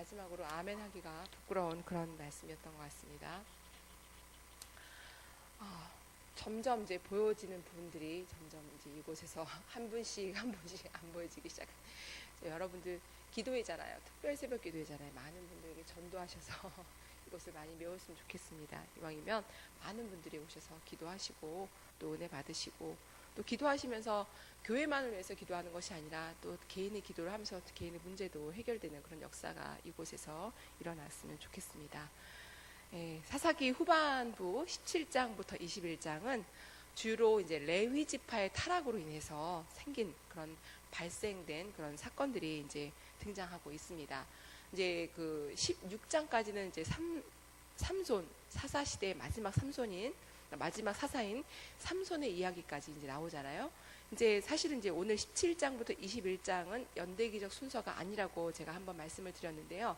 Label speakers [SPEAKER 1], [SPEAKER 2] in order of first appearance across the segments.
[SPEAKER 1] 마지막으로 아멘 하기가 부끄러운 그런 말씀이었던 것 같습니다. 점점 이제 보여지는 부분들이 점점 이제 이곳에서 한 분씩 한 분씩 안 보여지기 시작한. 여러분들 기도회잖아요. 특별 새벽 기도회잖아요. 많은 분들에게 전도하셔서 이것을 많이 메웠으면 좋겠습니다. 이왕이면 많은 분들이 오셔서 기도하시고 또 은혜 받으시고 또 기도하시면서 교회만을 위해서 기도하는 것이 아니라 또 개인의 기도를 하면서 개인의 문제도 해결되는 그런 역사가 이곳에서 일어났으면 좋겠습니다. 사사기 후반부 17장부터 21장은 주로 이제 레위 지파의 타락으로 인해서 생긴 그런 발생된 그런 사건들이 이제 등장하고 있습니다. 이제 그 16장까지는 이제 삼손 사사 시대의 마지막 사사인 삼손의 이야기까지 이제 나오잖아요. 이제 사실은 이제 오늘 17장부터 21장은 연대기적 순서가 아니라고 제가 한번 말씀을 드렸는데요.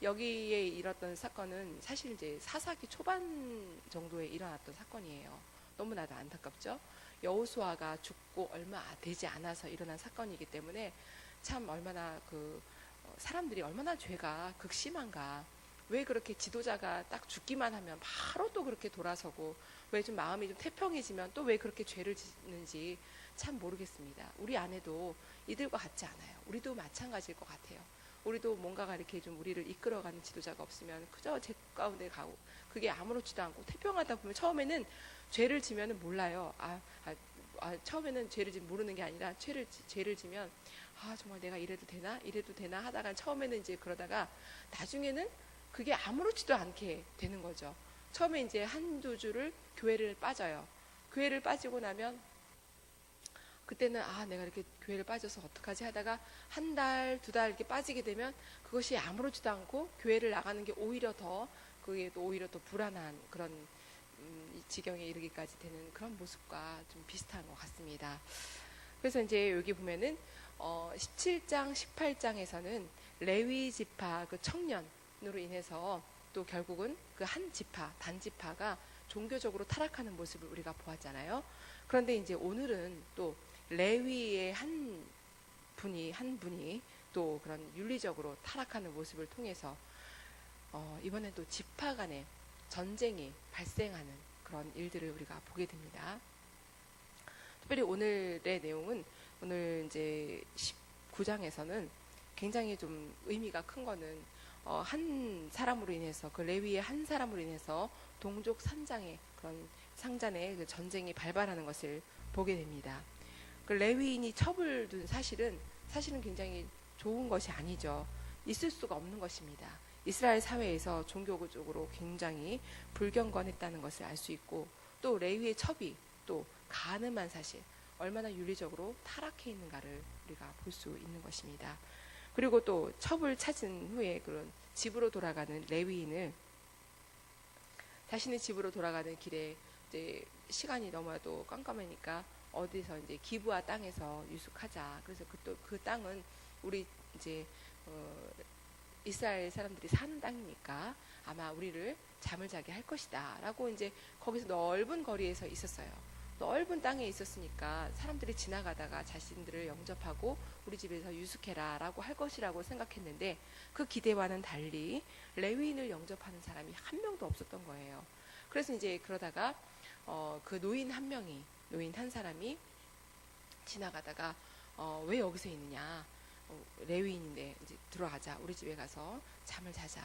[SPEAKER 1] 여기에 일어났던 사건은 사실 이제 사사기 초반 정도에 일어났던 사건이에요. 너무나도 안타깝죠. 여호수아가 죽고 얼마 되지 않아서 일어난 사건이기 때문에 참 얼마나 사람들이 얼마나 죄가 극심한가. 왜 그렇게 지도자가 딱 죽기만 하면 바로 또 그렇게 돌아서고 왜 좀 마음이 좀 태평해지면 또 왜 그렇게 죄를 짓는지 참 모르겠습니다. 우리 안에도 이들과 같지 않아요. 우리도 마찬가지일 것 같아요. 우리도 뭔가가 이렇게 좀 우리를 이끌어가는 지도자가 없으면 그저 죄 가운데 가고 그게 아무렇지도 않고 태평하다 보면 처음에는 죄를 지면은 몰라요. 처음에는 죄를 모르는 게 아니라 죄를 지면 정말 내가 이래도 되나 하다가 처음에는 이제 그러다가 나중에는 그게 아무렇지도 않게 되는 거죠. 처음에 이제 한두 주를 교회를 빠져요. 교회를 빠지고 나면 그때는 내가 이렇게 교회를 빠져서 어떡하지 하다가 한 달, 두 달 이렇게 빠지게 되면 그것이 아무렇지도 않고 교회를 나가는 게 오히려 더 불안한 그런 지경에 이르기까지 되는 그런 모습과 좀 비슷한 것 같습니다. 그래서 이제 여기 보면은 17장, 18장에서는 레위 지파 그 청년으로 인해서 또 결국은 그 한 지파, 단지파가 종교적으로 타락하는 모습을 우리가 보았잖아요. 그런데 이제 오늘은 또 레위의 한 분이 또 그런 윤리적으로 타락하는 모습을 통해서 이번엔 또 지파 간의 전쟁이 발생하는 그런 일들을 우리가 보게 됩니다. 특별히 오늘의 내용은 오늘 이제 19장에서는 굉장히 좀 의미가 큰 거는 한 사람으로 인해서 그 레위의 한 사람으로 인해서 동족 산장의 그런 상잔의 그 전쟁이 발발하는 것을 보게 됩니다. 그 레위인이 첩을 둔 사실은 굉장히 좋은 것이 아니죠. 있을 수가 없는 것입니다. 이스라엘 사회에서 종교적으로 굉장히 불경건했다는 것을 알 수 있고 또 레위의 첩이 또 가늠한 사실 얼마나 윤리적으로 타락해 있는가를 우리가 볼 수 있는 것입니다. 그리고 또 첩을 찾은 후에 그런 집으로 돌아가는 레위인을 자신의 집으로 돌아가는 길에 이제 시간이 너무나도 깜깜하니까 어디서 이제 기브아 땅에서 유숙하자. 그래서 그 땅은 우리 이제 이스라엘 사람들이 사는 땅이니까 아마 우리를 잠을 자게 할 것이다라고 이제 거기서 넓은 거리에서 있었어요. 넓은 땅에 있었으니까 사람들이 지나가다가 자신들을 영접하고 우리 집에서 유숙해라라고 할 것이라고 생각했는데 그 기대와는 달리 레위인을 영접하는 사람이 한 명도 없었던 거예요. 그래서 이제 그러다가 그 노인 한 사람이 지나가다가 왜 여기서 있느냐, 레위인인데 이제 들어가자, 우리 집에 가서 잠을 자자,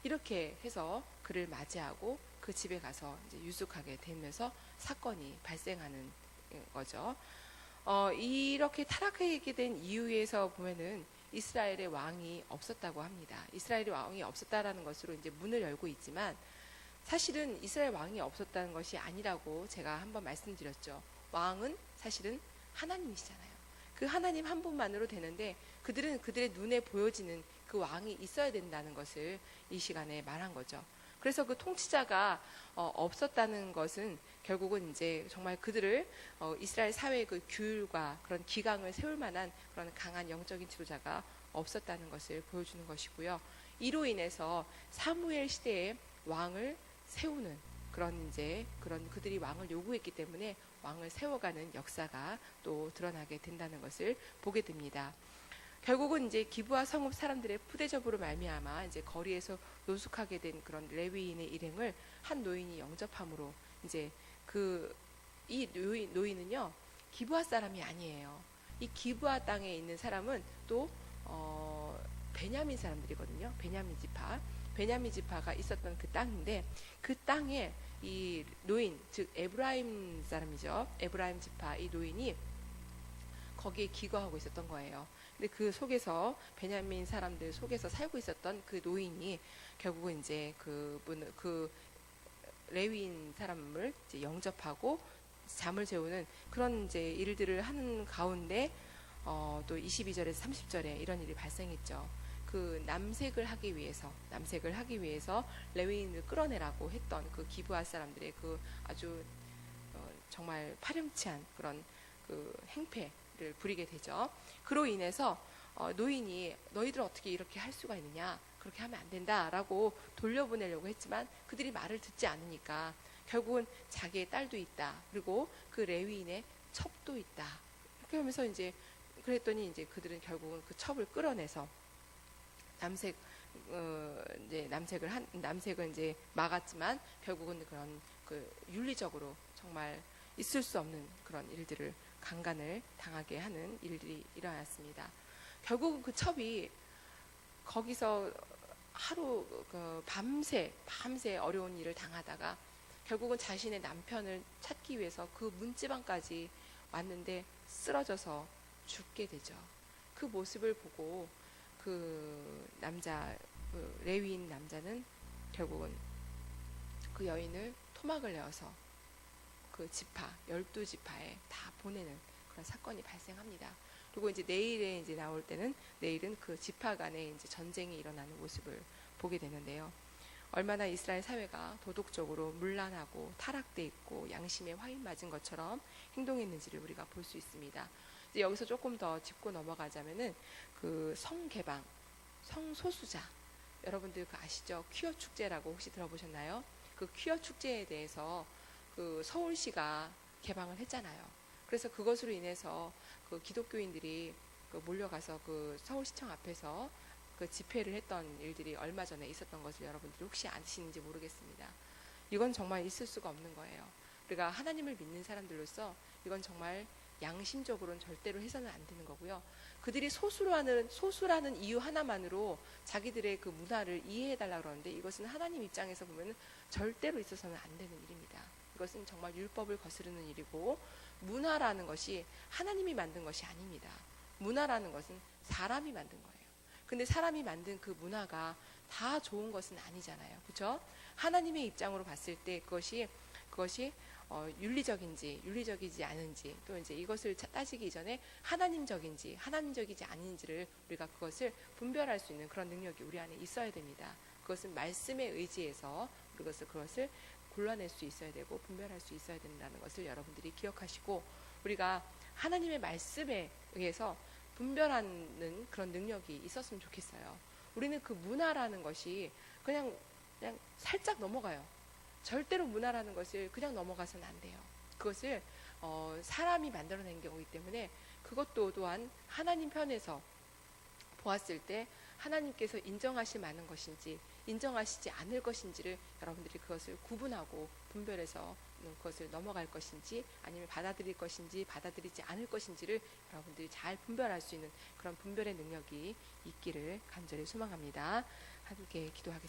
[SPEAKER 1] 이렇게 해서 그를 맞이하고 그 집에 가서 이제 유숙하게 되면서 사건이 발생하는 거죠. 이렇게 타락하게 된 이유에서 보면은 이스라엘의 왕이 없었다고 합니다. 이스라엘의 왕이 없었다라는 것으로 이제 문을 열고 있지만 사실은 이스라엘 왕이 없었다는 것이 아니라고 제가 한번 말씀드렸죠. 왕은 사실은 하나님이시잖아요. 그 하나님 한 분만으로 되는데 그들은 그들의 눈에 보여지는 그 왕이 있어야 된다는 것을 이 시간에 말한 거죠. 그래서 그 통치자가 없었다는 것은 결국은 이제 정말 그들을 이스라엘 사회의 그 규율과 그런 기강을 세울 만한 그런 강한 영적인 지도자가 없었다는 것을 보여주는 것이고요. 이로 인해서 사무엘 시대에 왕을 세우는 그런 그들이 왕을 요구했기 때문에 왕을 세워가는 역사가 또 드러나게 된다는 것을 보게 됩니다. 결국은 이제 기브와 성읍 사람들의 푸대접으로 말미암아 이제 거리에서 노숙하게 된 그런 레위인의 일행을 한 노인이 영접함으로 이제 이 노인은요 기브아 사람이 아니에요. 이 기브아 땅에 있는 사람은 또 베냐민 사람들이거든요. 베냐민 지파가 있었던 그 땅인데 그 땅에 이 노인, 즉 에브라임 사람이죠. 에브라임 지파 이 노인이 거기에 기거하고 있었던 거예요. 근데 그 속에서 베냐민 사람들 속에서 살고 있었던 그 노인이 결국은 이제 그 레위인 사람을 이제 영접하고 잠을 재우는 그런 이제 일들을 하는 가운데 또 22절에서 30절에 이런 일이 발생했죠. 그 남색을 하기 위해서 레위인을 끌어내라고 했던 그 기브아 사람들의 그 아주 정말 파렴치한 그런 그 행패를 부리게 되죠. 그로 인해서 노인이 너희들 어떻게 이렇게 할 수가 있느냐, 그렇게 하면 안 된다라고 돌려보내려고 했지만 그들이 말을 듣지 않으니까 결국은 자기의 딸도 있다, 그리고 그 레위인의 첩도 있다, 이렇게 하면서 이제 그랬더니 이제 그들은 결국은 그 첩을 끌어내서 남색을 이제 막았지만 결국은 그런 그 윤리적으로 정말 있을 수 없는 그런 일들을 강간을 당하게 하는 일들이 일어났습니다. 결국은 그 첩이 거기서 하루 밤새 어려운 일을 당하다가 결국은 자신의 남편을 찾기 위해서 그 문지방까지 왔는데 쓰러져서 죽게 되죠. 그 모습을 보고 그 레위인 남자는 결국은 그 여인을 토막을 내어서 그 12지파에 다 보내는 그런 사건이 발생합니다. 그리고 이제 내일에 이제 나올 때는 내일은 그 지파 간에 이제 전쟁이 일어나는 모습을 보게 되는데요. 얼마나 이스라엘 사회가 도덕적으로 문란하고 타락돼 있고 양심에 화인 맞은 것처럼 행동했는지를 우리가 볼 수 있습니다. 이제 여기서 조금 더 짚고 넘어가자면은 그 성개방, 성소수자, 여러분들 그 아시죠? 퀴어 축제라고 혹시 들어보셨나요? 그 퀴어 축제에 대해서 그 서울시가 개방을 했잖아요. 그래서 그것으로 인해서 그 기독교인들이 몰려가서 그 서울시청 앞에서 그 집회를 했던 일들이 얼마 전에 있었던 것을 여러분들이 혹시 아시는지 모르겠습니다. 이건 정말 있을 수가 없는 거예요. 우리가 하나님을 믿는 사람들로서 이건 정말 양심적으로는 절대로 해서는 안 되는 거고요. 그들이 소수라는 이유 하나만으로 자기들의 그 문화를 이해해달라고 그러는데 이것은 하나님 입장에서 보면 절대로 있어서는 안 되는 일입니다. 이것은 정말 율법을 거스르는 일이고 문화라는 것이 하나님이 만든 것이 아닙니다. 문화라는 것은 사람이 만든 거예요. 근데 사람이 만든 그 문화가 다 좋은 것은 아니잖아요. 그렇죠? 하나님의 입장으로 봤을 때 그것이 윤리적인지 윤리적이지 않은지, 또 이제 이것을 따지기 이전에 하나님적인지 하나님적이지 아닌지를 우리가 그것을 분별할 수 있는 그런 능력이 우리 안에 있어야 됩니다. 그것은 말씀에 의지해서 그것을 골라낼 수 있어야 되고 분별할 수 있어야 된다는 것을 여러분들이 기억하시고, 우리가 하나님의 말씀에 의해서 분별하는 그런 능력이 있었으면 좋겠어요. 우리는 그 문화라는 것이 그냥 살짝 넘어가요. 절대로 문화라는 것을 그냥 넘어가서는 안 돼요. 그것을 사람이 만들어낸 경우이기 때문에 그것도 또한 하나님 편에서 보았을 때 하나님께서 인정하실 만한 것인지 인정하시지 않을 것인지를 여러분들이 그것을 구분하고 분별해서 그것을 넘어갈 것인지 아니면 받아들일 것인지 받아들이지 않을 것인지를 여러분들이 잘 분별할 수 있는 그런 분별의 능력이 있기를 간절히 소망합니다. 함께 기도하겠습니다.